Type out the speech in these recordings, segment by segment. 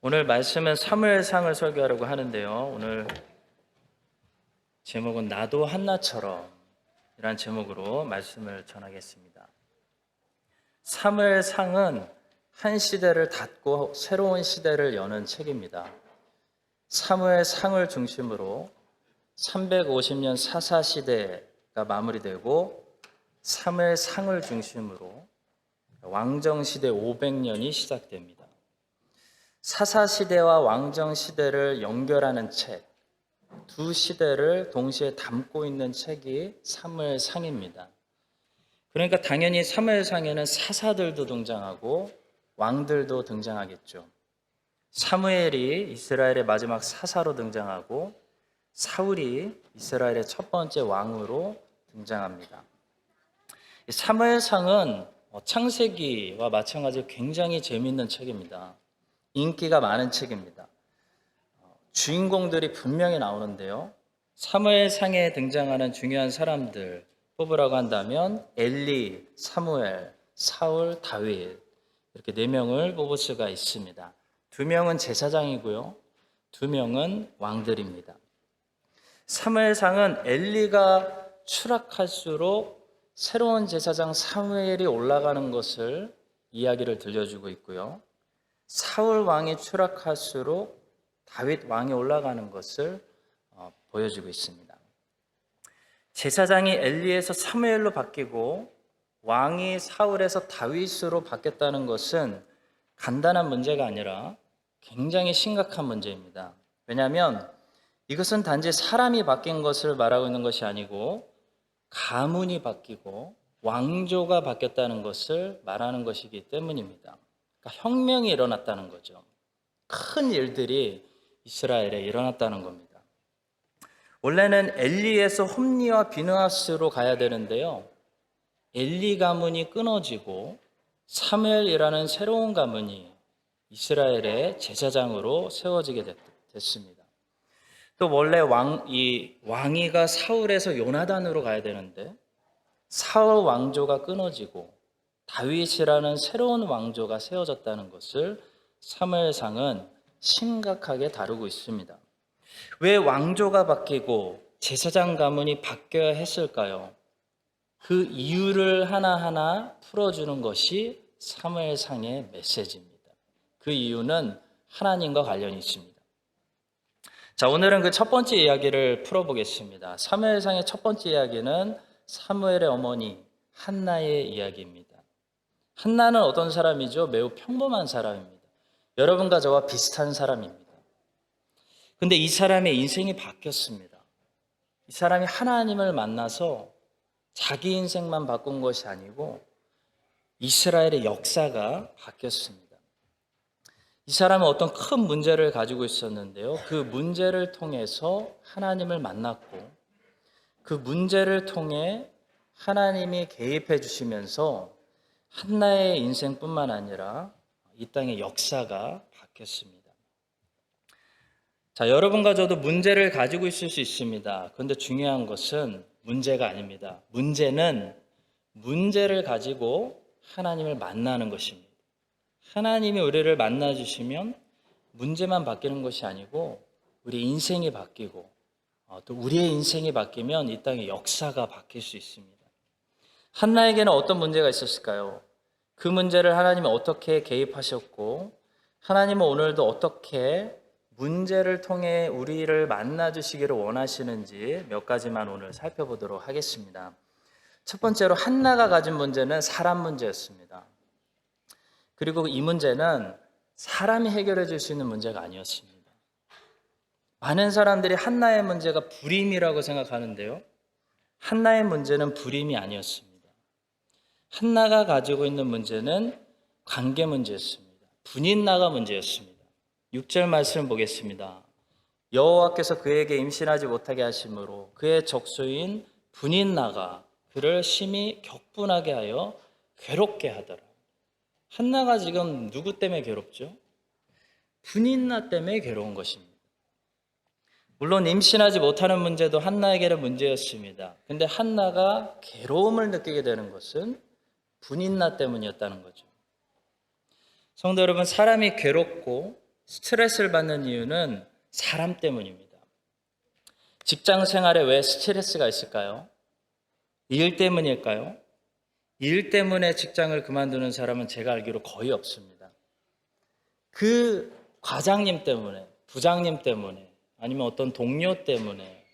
오늘 말씀은 사무엘상을 설교하려고 하는데요. 오늘 제목은 나도 한나처럼 이란 제목으로 말씀을 전하겠습니다. 사무엘상은 한 시대를 닫고 새로운 시대를 여는 책입니다. 사무엘상을 중심으로 350년 사사시대가 마무리되고 사무엘상을 중심으로 왕정시대 500년이 시작됩니다. 사사시대와 왕정시대를 연결하는 책, 두 시대를 동시에 담고 있는 책이 사무엘상입니다. 그러니까 당연히 사무엘상에는 사사들도 등장하고 왕들도 등장하겠죠. 사무엘이 이스라엘의 마지막 사사로 등장하고 사울이 이스라엘의 첫 번째 왕으로 등장합니다. 사무엘상은 창세기와 마찬가지로 굉장히 재미있는 책입니다. 인기가 많은 책입니다. 주인공들이 분명히 나오는데요. 사무엘상에 등장하는 중요한 사람들 뽑으라고 한다면 엘리, 사무엘, 사울, 다윗 이렇게 4명을 뽑을 수가 있습니다. 2명은 제사장이고요. 2명은 왕들입니다. 사무엘상은 엘리가 추락할수록 새로운 제사장 사무엘이 올라가는 것을 이야기를 들려주고 있고요. 사울 왕이 추락할수록 다윗 왕이 올라가는 것을 보여주고 있습니다. 제사장이 엘리에서 사무엘로 바뀌고 왕이 사울에서 다윗으로 바뀌었다는 것은 간단한 문제가 아니라 굉장히 심각한 문제입니다. 왜냐하면 이것은 단지 사람이 바뀐 것을 말하고 있는 것이 아니고 가문이 바뀌고 왕조가 바뀌었다는 것을 말하는 것이기 때문입니다. 그러니까 혁명이 일어났다는 거죠. 큰 일들이 이스라엘에 일어났다는 겁니다. 원래는 엘리에서 홈리와 비느하스로 가야 되는데요. 엘리 가문이 끊어지고 사무엘이라는 새로운 가문이 이스라엘의 제사장으로 세워지게 됐습니다. 또 원래 왕위가 사울에서 요나단으로 가야 되는데 사울 왕조가 끊어지고 다윗이라는 새로운 왕조가 세워졌다는 것을 사무엘상은 심각하게 다루고 있습니다. 왜 왕조가 바뀌고 제사장 가문이 바뀌어야 했을까요? 그 이유를 하나하나 풀어주는 것이 사무엘상의 메시지입니다. 그 이유는 하나님과 관련이 있습니다. 자, 오늘은 그 첫 번째 이야기를 풀어보겠습니다. 사무엘상의 첫 번째 이야기는 사무엘의 어머니 한나의 이야기입니다. 한나는 어떤 사람이죠? 매우 평범한 사람입니다. 여러분과 저와 비슷한 사람입니다. 근데 이 사람의 인생이 바뀌었습니다. 이 사람이 하나님을 만나서 자기 인생만 바꾼 것이 아니고 이스라엘의 역사가 바뀌었습니다. 이 사람은 어떤 큰 문제를 가지고 있었는데요. 그 문제를 통해서 하나님을 만났고 그 문제를 통해 하나님이 개입해 주시면서 한나의 인생뿐만 아니라 이 땅의 역사가 바뀌었습니다. 자, 여러분과 저도 문제를 가지고 있을 수 있습니다. 그런데 중요한 것은 문제가 아닙니다. 문제는 문제를 가지고 하나님을 만나는 것입니다. 하나님이 우리를 만나주시면 문제만 바뀌는 것이 아니고 우리 인생이 바뀌고 또 우리의 인생이 바뀌면 이 땅의 역사가 바뀔 수 있습니다. 한나에게는 어떤 문제가 있었을까요? 그 문제를 하나님이 어떻게 개입하셨고 하나님은 오늘도 어떻게 문제를 통해 우리를 만나주시기를 원하시는지 몇 가지만 오늘 살펴보도록 하겠습니다. 첫 번째로 한나가 가진 문제는 사람 문제였습니다. 그리고 이 문제는 사람이 해결해 줄 수 있는 문제가 아니었습니다. 많은 사람들이 한나의 문제가 불임이라고 생각하는데요. 한나의 문제는 불임이 아니었습니다. 한나가 가지고 있는 문제는 관계 문제였습니다. 분인나가 문제였습니다. 6절 말씀 보겠습니다. 여호와께서 그에게 임신하지 못하게 하심으로 그의 적수인 분인나가 그를 심히 격분하게 하여 괴롭게 하더라. 한나가 지금 누구 때문에 괴롭죠? 분인나 때문에 괴로운 것입니다. 물론 임신하지 못하는 문제도 한나에게는 문제였습니다. 근데 한나가 괴로움을 느끼게 되는 것은 분인나 때문이었다는 거죠. 성도 여러분, 사람이 괴롭고 스트레스를 받는 이유는 사람 때문입니다. 직장 생활에 왜 스트레스가 있을까요? 일 때문일까요? 일 때문에 직장을 그만두는 사람은 제가 알기로 거의 없습니다. 그 과장님 때문에, 부장님 때문에, 아니면 어떤 동료 때문에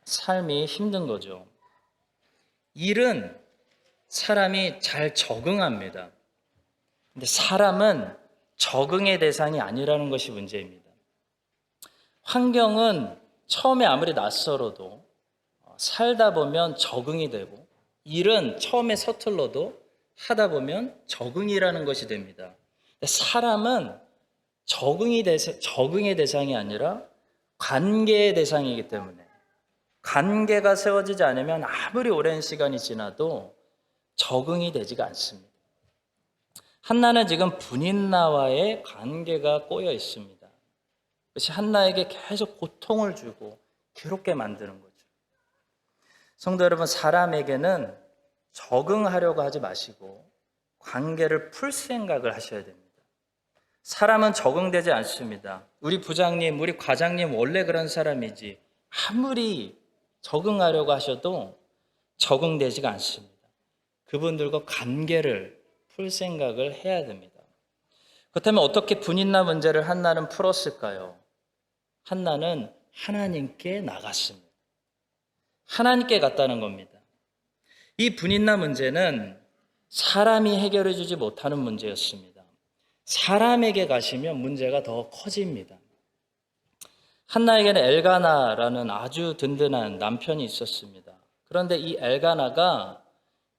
삶이 힘든 거죠. 일은 사람이 잘 적응합니다. 근데 사람은 적응의 대상이 아니라는 것이 문제입니다. 환경은 처음에 아무리 낯설어도 살다 보면 적응이 되고, 일은 처음에 서툴러도 하다 보면 적응이라는 것이 됩니다. 근데 사람은 적응의 대상이 아니라 관계의 대상이기 때문에 관계가 세워지지 않으면 아무리 오랜 시간이 지나도 적응이 되지가 않습니다. 한나는 지금 분인나와의 관계가 꼬여 있습니다. 그것이 한나에게 계속 고통을 주고 괴롭게 만드는 거죠. 성도 여러분, 사람에게는 적응하려고 하지 마시고 관계를 풀 생각을 하셔야 됩니다. 사람은 적응되지 않습니다. 우리 부장님, 우리 과장님 원래 그런 사람이지 아무리 적응하려고 하셔도 적응되지가 않습니다. 그분들과 관계를 풀 생각을 해야 됩니다. 그렇다면 어떻게 분인나 문제를 한나는 풀었을까요? 한나는 하나님께 나갔습니다. 하나님께 갔다는 겁니다. 이 분인나 문제는 사람이 해결해 주지 못하는 문제였습니다. 사람에게 가시면 문제가 더 커집니다. 한나에게는 엘가나라는 아주 든든한 남편이 있었습니다. 그런데 이 엘가나가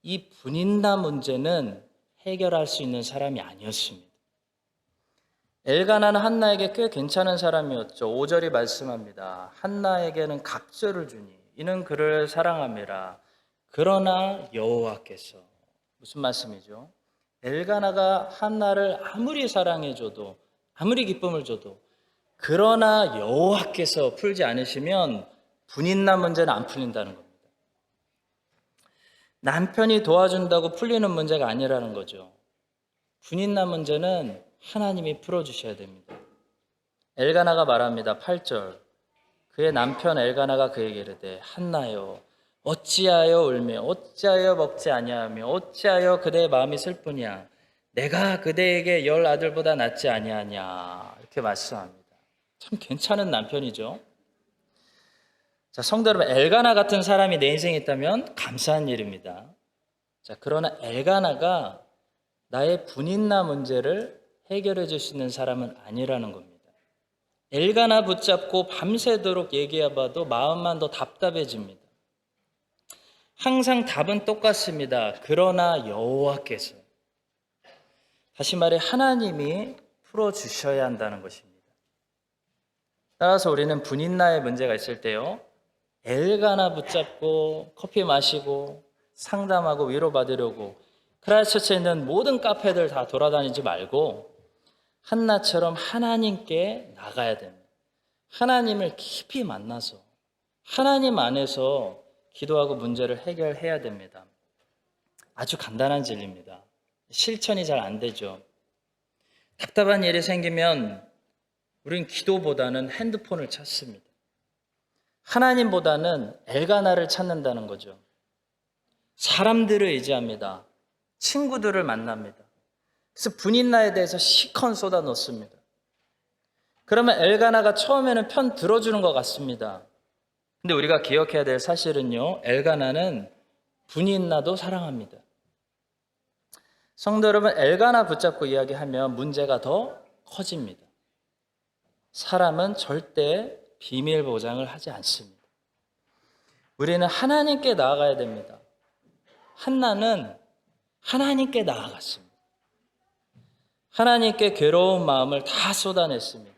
이 분인나 문제는 해결할 수 있는 사람이 아니었습니다. 엘가나는 한나에게 꽤 괜찮은 사람이었죠. 5절이 말씀합니다. 한나에게는 각절을 주니 이는 그를 사랑함이라. 그러나 여호와께서, 무슨 말씀이죠? 엘가나가 한나를 아무리 사랑해줘도 아무리 기쁨을 줘도 그러나 여호와께서 풀지 않으시면 분인나 문제는 안 풀린다는 겁니다. 남편이 도와준다고 풀리는 문제가 아니라는 거죠. 분인나 문제는 하나님이 풀어주셔야 됩니다. 엘가나가 말합니다. 8절. 그의 남편 엘가나가 그에게 이르되 한나여 어찌하여 울며 어찌하여 먹지 아니하며 어찌하여 그대의 마음이 슬프냐. 내가 그대에게 10 아들보다 낫지 아니하냐. 이렇게 말씀합니다. 참 괜찮은 남편이죠. 자, 성도 여러분, 엘가나 같은 사람이 내 인생에 있다면 감사한 일입니다. 자, 그러나 엘가나가 나의 분인나 문제를 해결해 줄 수 있는 사람은 아니라는 겁니다. 엘가나 붙잡고 밤새도록 얘기해봐도 마음만 더 답답해집니다. 항상 답은 똑같습니다. 그러나 여호와께서, 다시 말해 하나님이 풀어주셔야 한다는 것입니다. 따라서 우리는 분인나의 문제가 있을 때요, 엘가나 붙잡고 커피 마시고 상담하고 위로받으려고 크라이스처치에 있는 모든 카페들 다 돌아다니지 말고 한나처럼 하나님께 나가야 됩니다. 하나님을 깊이 만나서 하나님 안에서 기도하고 문제를 해결해야 됩니다. 아주 간단한 진리입니다. 실천이 잘 안 되죠. 답답한 일이 생기면 우린 기도보다는 핸드폰을 찾습니다. 하나님보다는 엘가나를 찾는다는 거죠. 사람들을 의지합니다. 친구들을 만납니다. 그래서 분인나에 대해서 시컨 쏟아 넣습니다. 그러면 엘가나가 처음에는 편 들어주는 것 같습니다. 근데 우리가 기억해야 될 사실은요, 엘가나는 분인나도 사랑합니다. 성도 여러분, 엘가나 붙잡고 이야기하면 문제가 더 커집니다. 사람은 절대 비밀 보장을 하지 않습니다. 우리는 하나님께 나아가야 됩니다. 한나는 하나님께 나아갔습니다. 하나님께 괴로운 마음을 다 쏟아냈습니다.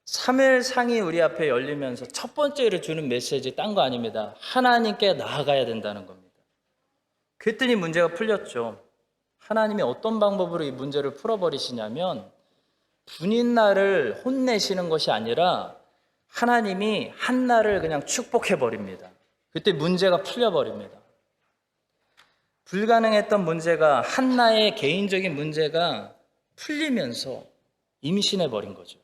3일 상이 우리 앞에 열리면서 첫 번째로 주는 메시지 딴 거 아닙니다. 하나님께 나아가야 된다는 겁니다. 그랬더니 문제가 풀렸죠. 하나님이 어떤 방법으로 이 문제를 풀어버리시냐면 분인나를 혼내시는 것이 아니라 하나님이 한나를 그냥 축복해버립니다. 그때 문제가 풀려버립니다. 불가능했던 문제가, 한나의 개인적인 문제가 풀리면서 임신해버린 거죠.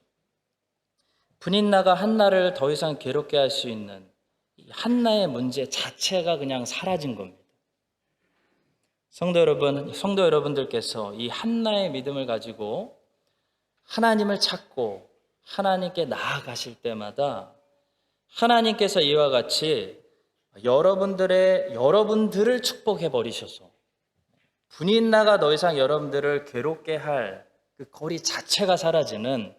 분인나가 한나를 더 이상 괴롭게 할 수 있는 이 한나의 문제 자체가 그냥 사라진 겁니다. 성도 여러분, 성도 여러분들께서 이 한나의 믿음을 가지고 하나님을 찾고 하나님께 나아가실 때마다 하나님께서 이와 같이 여러분들을 축복해 버리셔서 분인나가 더 이상 여러분들을 괴롭게 할 그 거리 자체가 사라지는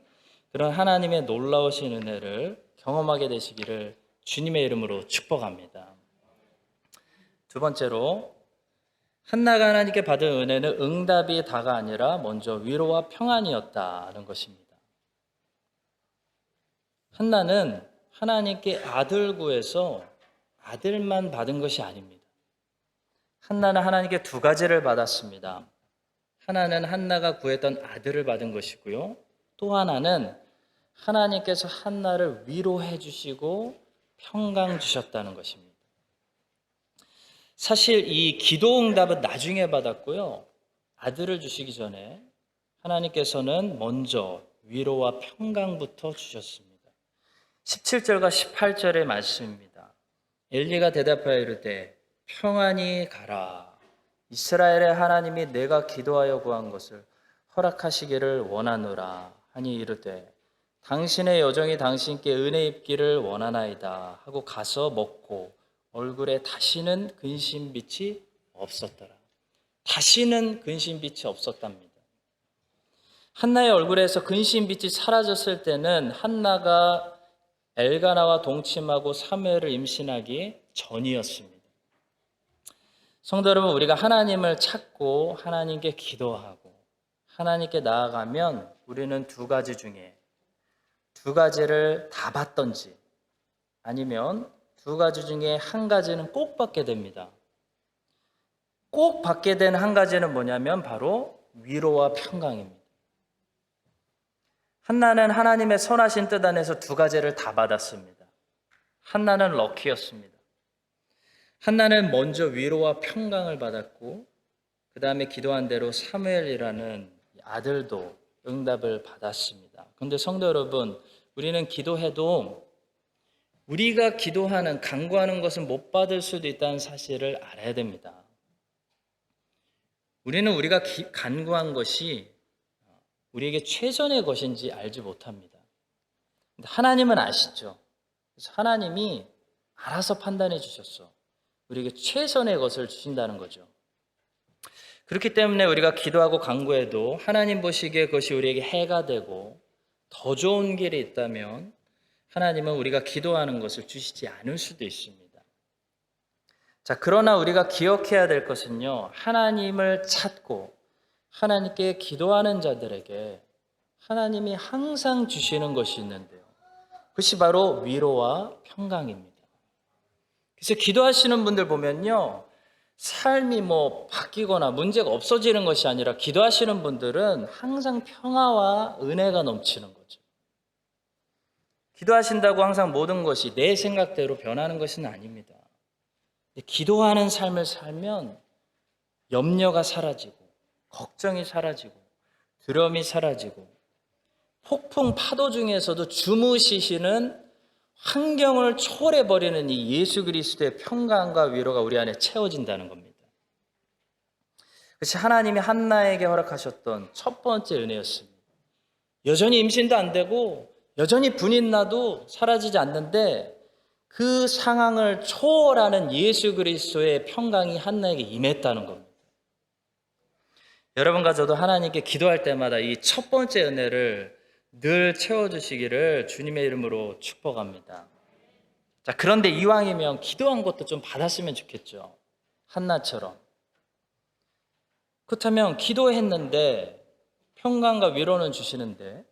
그런 하나님의 놀라우신 은혜를 경험하게 되시기를 주님의 이름으로 축복합니다. 두 번째로, 한나가 하나님께 받은 은혜는 응답이 다가 아니라 먼저 위로와 평안이었다는 것입니다. 한나는 하나님께 아들 구해서 아들만 받은 것이 아닙니다. 한나는 하나님께 두 가지를 받았습니다. 하나는 한나가 구했던 아들을 받은 것이고요. 또 하나는 하나님께서 한나를 위로해 주시고 평강 주셨다는 것입니다. 사실 이 기도 응답은 나중에 받았고요. 아들을 주시기 전에 하나님께서는 먼저 위로와 평강부터 주셨습니다. 17절과 18절의 말씀입니다. 엘리가 대답하여 이르되 평안히 가라. 이스라엘의 하나님이 내가 기도하여 구한 것을 허락하시기를 원하노라 하니 이르되 당신의 여종이 당신께 은혜 입기를 원하나이다 하고 가서 먹고 얼굴에 다시는 근심빛이 없었더라. 다시는 근심빛이 없었답니다. 한나의 얼굴에서 근심빛이 사라졌을 때는 한나가 엘가나와 동침하고 사무엘을 임신하기 전이었습니다. 성도 여러분, 우리가 하나님을 찾고 하나님께 기도하고 하나님께 나아가면 우리는 두 가지 중에 두 가지를 다 받던지 아니면 두 가지 중에 한 가지는 꼭 받게 됩니다. 꼭 받게 된 한 가지는 뭐냐면 바로 위로와 평강입니다. 한나는 하나님의 선하신 뜻 안에서 두 가지를 다 받았습니다. 한나는 럭키였습니다. 한나는 먼저 위로와 평강을 받았고 그 다음에 기도한 대로 사무엘이라는 아들도 응답을 받았습니다. 그런데 성도 여러분, 우리는 기도해도 우리가 기도하는, 간구하는 것은 못 받을 수도 있다는 사실을 알아야 됩니다. 우리는 우리가 간구한 것이 우리에게 최선의 것인지 알지 못합니다. 하나님은 아시죠? 그래서 하나님이 알아서 판단해 주셨어. 우리에게 최선의 것을 주신다는 거죠. 그렇기 때문에 우리가 기도하고 간구해도 하나님 보시기에 그것이 우리에게 해가 되고 더 좋은 길이 있다면 하나님은 우리가 기도하는 것을 주시지 않을 수도 있습니다. 자, 그러나 우리가 기억해야 될 것은요, 하나님을 찾고 하나님께 기도하는 자들에게 하나님이 항상 주시는 것이 있는데요. 그것이 바로 위로와 평강입니다. 그래서 기도하시는 분들 보면요, 삶이 바뀌거나 문제가 없어지는 것이 아니라 기도하시는 분들은 항상 평화와 은혜가 넘치는 거죠. 기도하신다고 항상 모든 것이 내 생각대로 변하는 것은 아닙니다. 기도하는 삶을 살면 염려가 사라지고 걱정이 사라지고 두려움이 사라지고 폭풍 파도 중에서도 주무시시는 환경을 초월해버리는 이 예수 그리스도의 평강과 위로가 우리 안에 채워진다는 겁니다. 그것이 하나님이 한나에게 허락하셨던 첫 번째 은혜였습니다. 여전히 임신도 안 되고 여전히 분이 나도 사라지지 않는데 그 상황을 초월하는 예수 그리스도의 평강이 한나에게 임했다는 겁니다. 여러분과 저도 하나님께 기도할 때마다 이 첫 번째 은혜를 늘 채워주시기를 주님의 이름으로 축복합니다. 자, 그런데 이왕이면 기도한 것도 좀 받았으면 좋겠죠. 한나처럼. 그렇다면 기도했는데 평강과 위로는 주시는데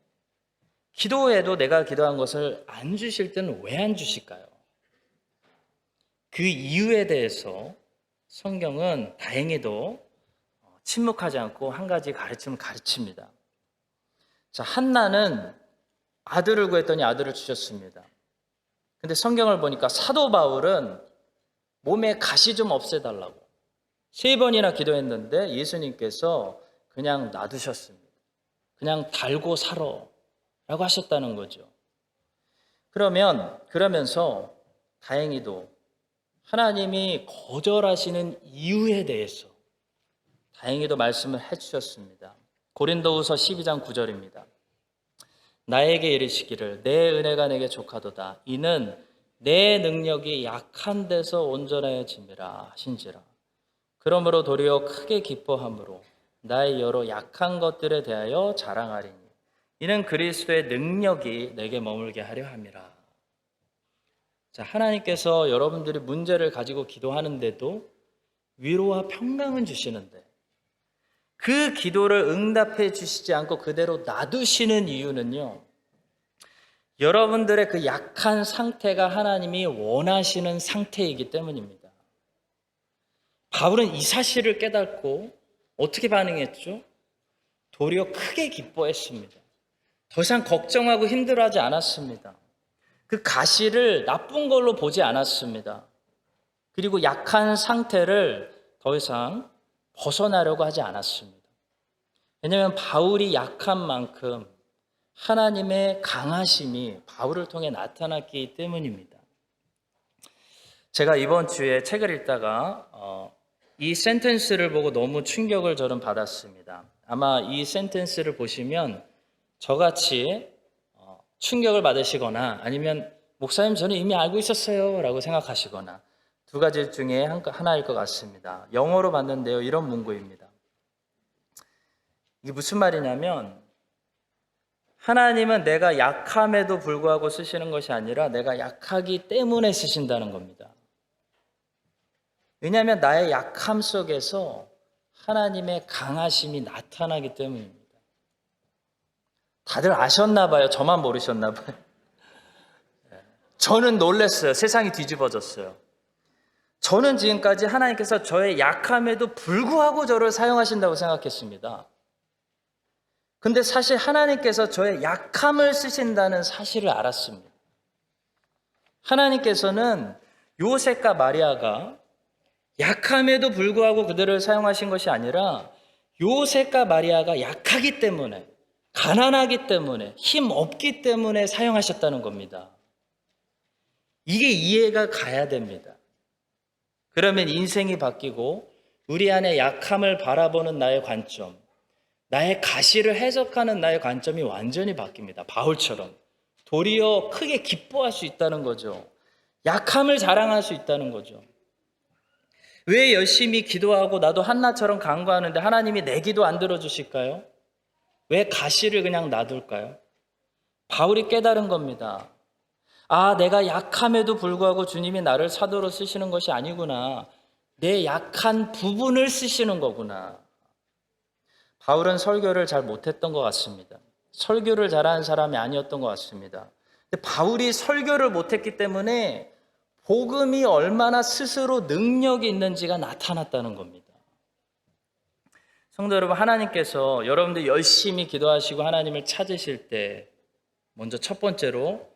기도해도 내가 기도한 것을 안 주실 때는 왜 안 주실까요? 그 이유에 대해서 성경은 다행히도 침묵하지 않고 한 가지 가르침을 가르칩니다. 자, 한나는 아들을 구했더니 아들을 주셨습니다. 근데 성경을 보니까 사도 바울은 몸에 가시 좀 없애달라고 3번이나 기도했는데 예수님께서 그냥 놔두셨습니다. 그냥 달고 살아 라고 하셨다는 거죠. 그러면서 다행히도 하나님이 거절하시는 이유에 대해서 다행히도 말씀을 해주셨습니다. 고린도후서 12장 9절입니다. 나에게 이르시기를 내 은혜가 내게 족하도다. 이는 내 능력이 약한 데서 온전해짐이라 하신지라. 그러므로 도리어 크게 기뻐함으로 나의 여러 약한 것들에 대하여 자랑하리니 이는 그리스도의 능력이 내게 머물게 하려 함이라. 자, 하나님께서 여러분들이 문제를 가지고 기도하는데도 위로와 평강은 주시는데 그 기도를 응답해 주시지 않고 그대로 놔두시는 이유는요, 여러분들의 그 약한 상태가 하나님이 원하시는 상태이기 때문입니다. 바울은 이 사실을 깨닫고 어떻게 반응했죠? 도리어 크게 기뻐했습니다. 더 이상 걱정하고 힘들어하지 않았습니다. 그 가시를 나쁜 걸로 보지 않았습니다. 그리고 약한 상태를 더 이상 벗어나려고 하지 않았습니다. 왜냐하면 바울이 약한 만큼 하나님의 강하심이 바울을 통해 나타났기 때문입니다. 제가 이번 주에 책을 읽다가 이 센텐스를 보고 너무 충격을 저는 받았습니다. 아마 이 센텐스를 보시면 저같이 충격을 받으시거나 아니면 목사님 저는 이미 알고 있었어요 라고 생각하시거나 두 가지 중에 하나일 것 같습니다. 영어로 봤는데요, 이런 문구입니다. 이게 무슨 말이냐면 하나님은 내가 약함에도 불구하고 쓰시는 것이 아니라 내가 약하기 때문에 쓰신다는 겁니다. 왜냐하면 나의 약함 속에서 하나님의 강하심이 나타나기 때문입니다. 다들 아셨나 봐요. 저만 모르셨나 봐요. 저는 놀랐어요. 세상이 뒤집어졌어요. 저는 지금까지 하나님께서 저의 약함에도 불구하고 저를 사용하신다고 생각했습니다. 근데 사실 하나님께서 저의 약함을 쓰신다는 사실을 알았습니다. 하나님께서는 요셉과 마리아가 약함에도 불구하고 그들을 사용하신 것이 아니라 요셉과 마리아가 약하기 때문에, 가난하기 때문에, 힘 없기 때문에 사용하셨다는 겁니다. 이게 이해가 가야 됩니다. 그러면 인생이 바뀌고 우리 안에 약함을 바라보는 나의 관점, 나의 가시를 해석하는 나의 관점이 완전히 바뀝니다. 바울처럼 도리어 크게 기뻐할 수 있다는 거죠. 약함을 자랑할 수 있다는 거죠. 왜 열심히 기도하고 나도 한나처럼 간구하는데 하나님이 내 기도 안 들어주실까요? 왜 가시를 그냥 놔둘까요? 바울이 깨달은 겁니다. 아, 내가 약함에도 불구하고 주님이 나를 사도로 쓰시는 것이 아니구나. 내 약한 부분을 쓰시는 거구나. 바울은 설교를 잘 못했던 것 같습니다. 설교를 잘하는 사람이 아니었던 것 같습니다. 근데 바울이 설교를 못했기 때문에 복음이 얼마나 스스로 능력이 있는지가 나타났다는 겁니다. 성도 여러분, 하나님께서 여러분들 열심히 기도하시고 하나님을 찾으실 때 먼저 첫 번째로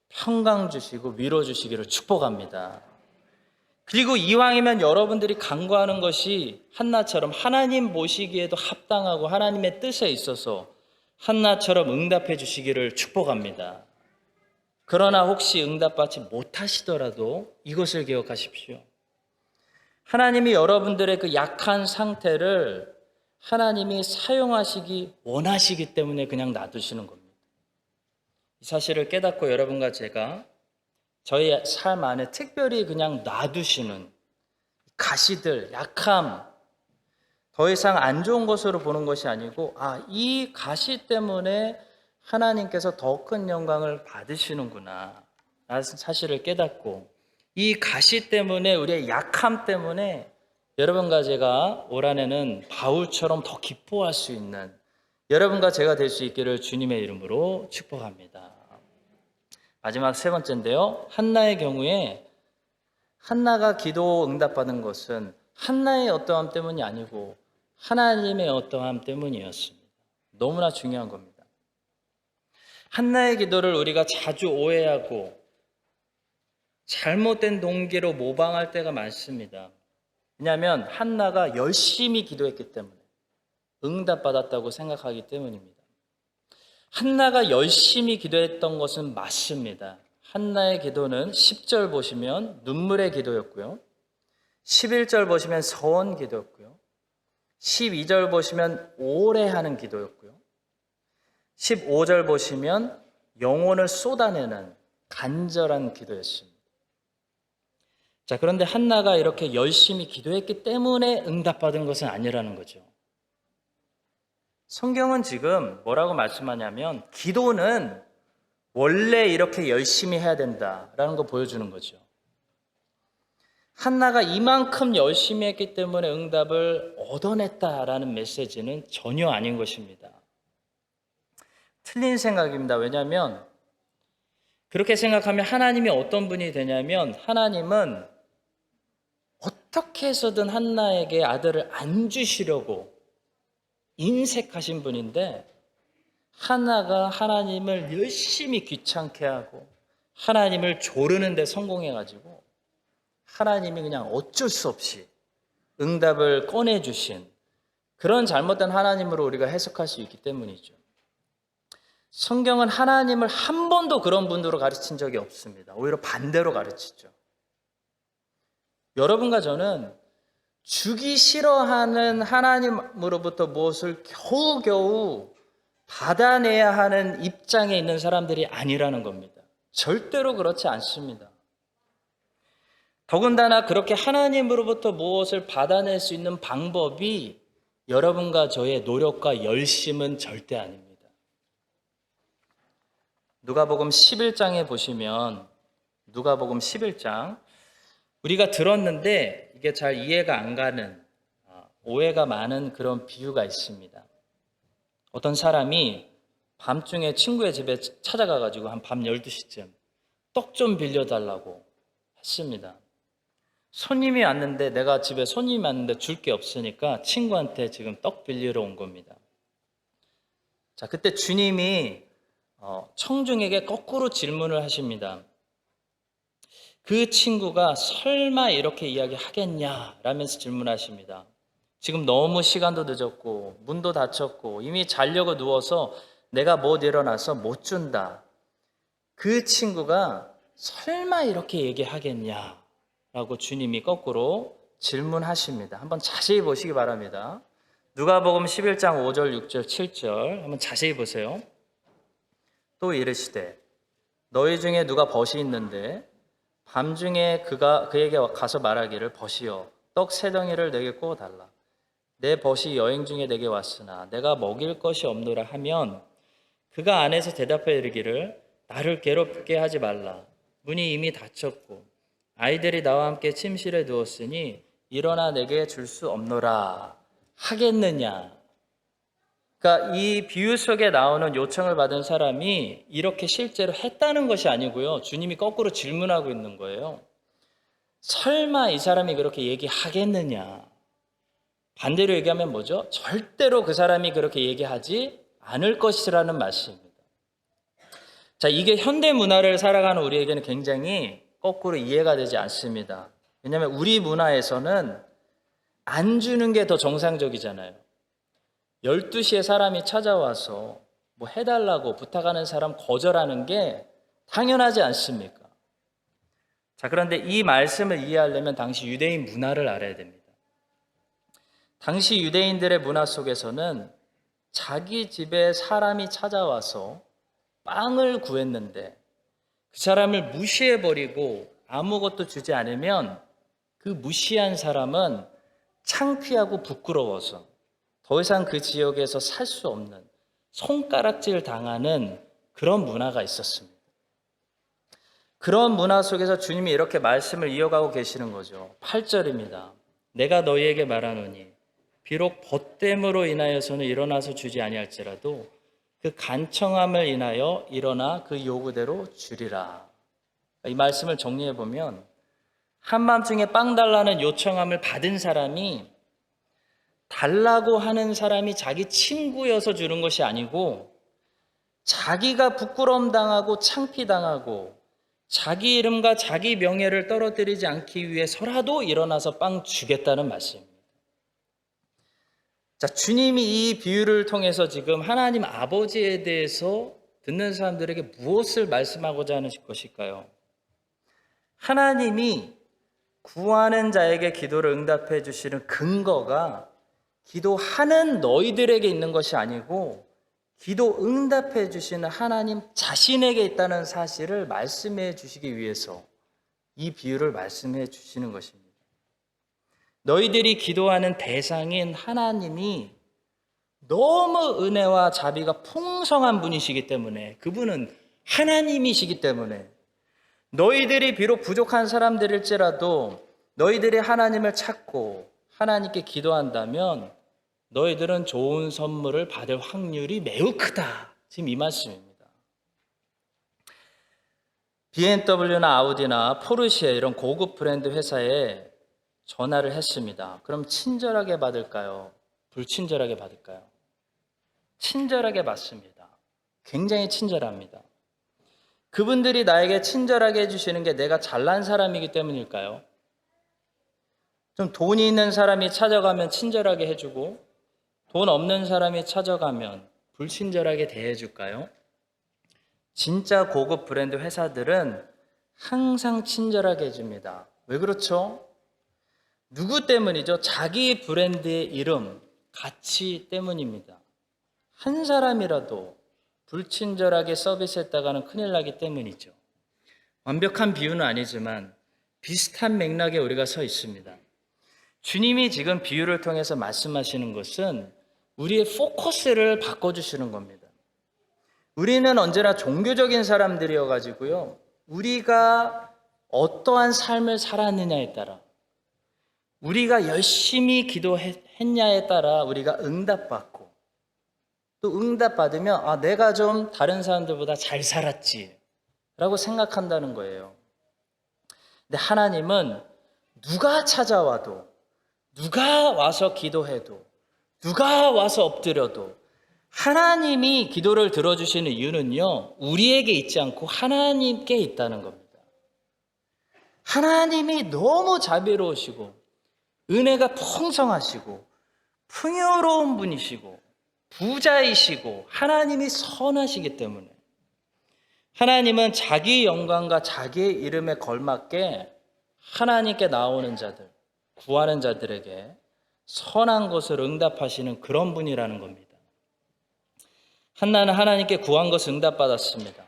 평강 주시고 위로 주시기를 축복합니다. 그리고 이왕이면 여러분들이 간구하는 것이 한나처럼 하나님 보시기에도 합당하고 하나님의 뜻에 있어서 한나처럼 응답해 주시기를 축복합니다. 그러나 혹시 응답받지 못하시더라도 이것을 기억하십시오. 하나님이 여러분들의 그 약한 상태를 하나님이 사용하시기 원하시기 때문에 그냥 놔두시는 겁니다. 이 사실을 깨닫고 여러분과 제가 저희 삶 안에 특별히 그냥 놔두시는 가시들, 약함, 더 이상 안 좋은 것으로 보는 것이 아니고 이 가시 때문에 하나님께서 더 큰 영광을 받으시는구나 라는 사실을 깨닫고 이 가시 때문에 우리의 약함 때문에 여러분과 제가 올 한해는 바울처럼 더 기뻐할 수 있는 여러분과 제가 될 수 있기를 주님의 이름으로 축복합니다. 마지막 세 번째인데요. 한나의 경우에 한나가 기도 응답받은 것은 한나의 어떠함 때문이 아니고 하나님의 어떠함 때문이었습니다. 너무나 중요한 겁니다. 한나의 기도를 우리가 자주 오해하고 잘못된 동기로 모방할 때가 많습니다. 왜냐하면 한나가 열심히 기도했기 때문에 응답받았다고 생각하기 때문입니다. 한나가 열심히 기도했던 것은 맞습니다. 한나의 기도는 10절 보시면 눈물의 기도였고요. 11절 보시면 서원 기도였고요. 12절 보시면 오래 하는 기도였고요. 15절 보시면 영혼을 쏟아내는 간절한 기도였습니다. 자, 그런데 한나가 이렇게 열심히 기도했기 때문에 응답받은 것은 아니라는 거죠. 성경은 지금 뭐라고 말씀하냐면 기도는 원래 이렇게 열심히 해야 된다라는 거 보여주는 거죠. 한나가 이만큼 열심히 했기 때문에 응답을 얻어냈다라는 메시지는 전혀 아닌 것입니다. 틀린 생각입니다. 왜냐하면 그렇게 생각하면 하나님이 어떤 분이 되냐면 하나님은 어떻게 해서든 한나에게 아들을 안 주시려고 인색하신 분인데 한나가 하나님을 열심히 귀찮게 하고 하나님을 조르는 데 성공해가지고 하나님이 그냥 어쩔 수 없이 응답을 꺼내주신 그런 잘못된 하나님으로 우리가 해석할 수 있기 때문이죠. 성경은 하나님을 한 번도 그런 분으로 가르친 적이 없습니다. 오히려 반대로 가르치죠. 여러분과 저는 주기 싫어하는 하나님으로부터 무엇을 겨우겨우 받아내야 하는 입장에 있는 사람들이 아니라는 겁니다. 절대로 그렇지 않습니다. 더군다나 그렇게 하나님으로부터 무엇을 받아낼 수 있는 방법이 여러분과 저의 노력과 열심은 절대 아닙니다. 누가복음 11장에 보시면 누가복음 11장 우리가 들었는데 이게 잘 이해가 안 가는 오해가 많은 그런 비유가 있습니다. 어떤 사람이 밤중에 친구의 집에 찾아가가지고 한 밤 12시쯤 떡 좀 빌려달라고 했습니다. 손님이 왔는데 내가 집에 손님이 왔는데 줄 게 없으니까 친구한테 지금 떡 빌리러 온 겁니다. 자, 그때 주님이 청중에게 거꾸로 질문을 하십니다. 그 친구가 설마 이렇게 이야기하겠냐? 라면서 질문하십니다. 지금 너무 시간도 늦었고 문도 닫혔고 이미 자려고 누워서 내가 못 일어나서 못 준다. 그 친구가 설마 이렇게 얘기하겠냐? 라고 주님이 거꾸로 질문하십니다. 한번 자세히 보시기 바랍니다. 누가복음 11장 5절, 6절, 7절 한번 자세히 보세요. 또 이르시되 너희 중에 누가 벗이 있는데 밤중에 그에게 가서 말하기를 벗이여 떡 세 덩이를 내게 구워 달라. 내 벗이 여행 중에 내게 왔으나 내가 먹일 것이 없노라 하면 그가 안에서 대답해 이르기를 나를 괴롭게 하지 말라. 문이 이미 닫혔고 아이들이 나와 함께 침실에 누웠으니 일어나 내게 줄 수 없노라 하겠느냐. 그러니까 이 비유 속에 나오는 요청을 받은 사람이 이렇게 실제로 했다는 것이 아니고요. 주님이 거꾸로 질문하고 있는 거예요. 설마 이 사람이 그렇게 얘기하겠느냐. 반대로 얘기하면 뭐죠? 절대로 그 사람이 그렇게 얘기하지 않을 것이라는 말씀입니다. 자, 이게 현대 문화를 살아가는 우리에게는 굉장히 거꾸로 이해가 되지 않습니다. 왜냐하면 우리 문화에서는 안 주는 게 더 정상적이잖아요. 12시에 사람이 찾아와서 뭐 해달라고 부탁하는 사람 거절하는 게 당연하지 않습니까? 자, 그런데 이 말씀을 이해하려면 당시 유대인 문화를 알아야 됩니다. 당시 유대인들의 문화 속에서는 자기 집에 사람이 찾아와서 빵을 구했는데 그 사람을 무시해버리고 아무것도 주지 않으면 그 무시한 사람은 창피하고 부끄러워서 더 이상 그 지역에서 살 수 없는 손가락질 당하는 그런 문화가 있었습니다. 그런 문화 속에서 주님이 이렇게 말씀을 이어가고 계시는 거죠. 8절입니다. 내가 너희에게 말하노니 비록 벗됨으로 인하여서는 일어나서 주지 아니할지라도 그 간청함을 인하여 일어나 그 요구대로 주리라. 이 말씀을 정리해 보면 한밤중에 빵 달라는 요청함을 받은 사람이 달라고 하는 사람이 자기 친구여서 주는 것이 아니고 자기가 부끄러움 당하고 창피 당하고 자기 이름과 자기 명예를 떨어뜨리지 않기 위해서라도 일어나서 빵 주겠다는 말씀입니다. 자, 주님이 이 비유를 통해서 지금 하나님 아버지에 대해서 듣는 사람들에게 무엇을 말씀하고자 하는 것일까요? 하나님이 구하는 자에게 기도를 응답해 주시는 근거가 기도하는 너희들에게 있는 것이 아니고 기도 응답해 주시는 하나님 자신에게 있다는 사실을 말씀해 주시기 위해서 이 비유를 말씀해 주시는 것입니다. 너희들이 기도하는 대상인 하나님이 너무 은혜와 자비가 풍성한 분이시기 때문에, 그분은 하나님이시기 때문에 너희들이 비록 부족한 사람들일지라도 너희들이 하나님을 찾고 하나님께 기도한다면 너희들은 좋은 선물을 받을 확률이 매우 크다. 지금 이 말씀입니다. BMW나 아우디나 포르쉐 이런 고급 브랜드 회사에 전화를 했습니다. 그럼 친절하게 받을까요? 불친절하게 받을까요? 친절하게 받습니다. 굉장히 친절합니다. 그분들이 나에게 친절하게 해주시는 게 내가 잘난 사람이기 때문일까요? 좀 돈이 있는 사람이 찾아가면 친절하게 해주고 돈 없는 사람이 찾아가면 불친절하게 대해줄까요? 진짜 고급 브랜드 회사들은 항상 친절하게 해줍니다. 왜 그렇죠? 누구 때문이죠? 자기 브랜드의 이름, 가치 때문입니다. 한 사람이라도 불친절하게 서비스했다가는 큰일 나기 때문이죠. 완벽한 비유는 아니지만 비슷한 맥락에 우리가 서 있습니다. 주님이 지금 비유를 통해서 말씀하시는 것은 우리의 포커스를 바꿔주시는 겁니다. 우리는 언제나 종교적인 사람들이어가지고요, 우리가 어떠한 삶을 살았느냐에 따라, 우리가 열심히 기도했냐에 따라 우리가 응답받고, 또 응답받으면 내가 좀 다른 사람들보다 잘 살았지 라고 생각한다는 거예요. 근데 하나님은 누가 찾아와도, 누가 와서 기도해도, 누가 와서 엎드려도 하나님이 기도를 들어주시는 이유는요, 우리에게 있지 않고 하나님께 있다는 겁니다. 하나님이 너무 자비로우시고 은혜가 풍성하시고 풍요로운 분이시고 부자이시고 하나님이 선하시기 때문에, 하나님은 자기 영광과 자기의 이름에 걸맞게 하나님께 나오는 자들, 구하는 자들에게 선한 것을 응답하시는 그런 분이라는 겁니다. 한나는 하나님께 구한 것을 응답받았습니다.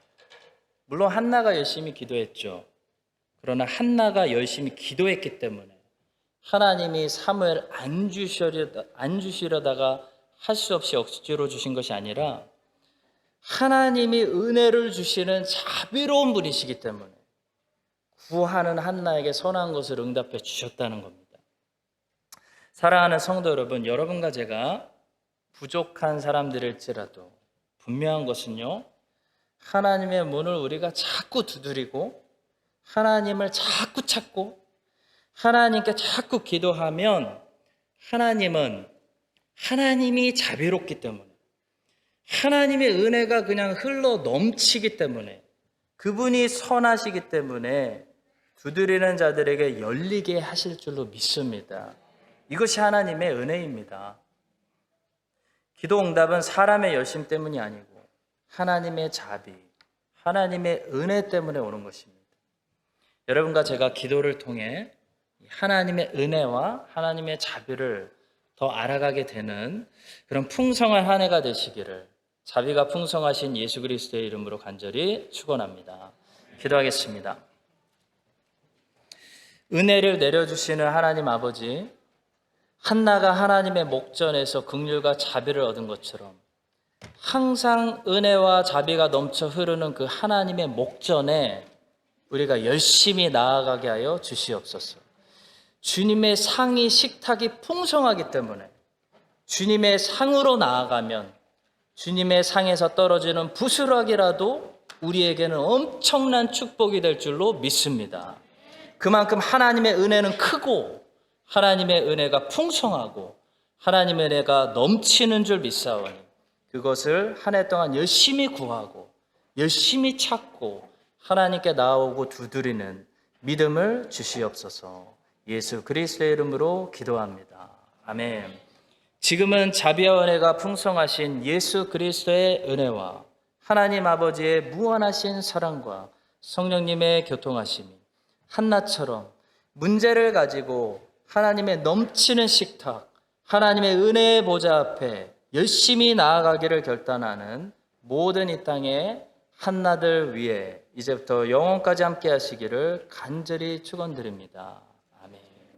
물론 한나가 열심히 기도했죠. 그러나 한나가 열심히 기도했기 때문에 하나님이 사무엘 안 주시려다가 할 수 없이 억지로 주신 것이 아니라 하나님이 은혜를 주시는 자비로운 분이시기 때문에 구하는 한나에게 선한 것을 응답해 주셨다는 겁니다. 사랑하는 성도 여러분, 여러분과 제가 부족한 사람들일지라도 분명한 것은요, 하나님의 문을 우리가 자꾸 두드리고 하나님을 자꾸 찾고 하나님께 자꾸 기도하면 하나님이 자비롭기 때문에, 하나님의 은혜가 그냥 흘러 넘치기 때문에, 그분이 선하시기 때문에 두드리는 자들에게 열리게 하실 줄로 믿습니다. 이것이 하나님의 은혜입니다. 기도 응답은 사람의 열심 때문이 아니고 하나님의 자비, 하나님의 은혜 때문에 오는 것입니다. 여러분과 제가 기도를 통해 하나님의 은혜와 하나님의 자비를 더 알아가게 되는 그런 풍성한 한 해가 되시기를 자비가 풍성하신 예수 그리스도의 이름으로 간절히 축원합니다. 기도하겠습니다. 은혜를 내려주시는 하나님 아버지, 한나가 하나님의 목전에서 긍휼과 자비를 얻은 것처럼 항상 은혜와 자비가 넘쳐 흐르는 그 하나님의 목전에 우리가 열심히 나아가게 하여 주시옵소서. 주님의 상이 식탁이 풍성하기 때문에 주님의 상으로 나아가면 주님의 상에서 떨어지는 부스러기라도 우리에게는 엄청난 축복이 될 줄로 믿습니다. 그만큼 하나님의 은혜는 크고 하나님의 은혜가 풍성하고 하나님의 은혜가 넘치는 줄 믿사오니 그것을 한 해 동안 열심히 구하고 열심히 찾고 하나님께 나오고 두드리는 믿음을 주시옵소서. 예수 그리스도의 이름으로 기도합니다. 아멘. 지금은 자비와 은혜가 풍성하신 예수 그리스도의 은혜와 하나님 아버지의 무한하신 사랑과 성령님의 교통하심이 한나처럼 문제를 가지고 하나님의 넘치는 식탁, 하나님의 은혜의 보좌 앞에 열심히 나아가기를 결단하는 모든 이 땅의 한나들 위에 이제부터 영원까지 함께 하시기를 간절히 축원드립니다.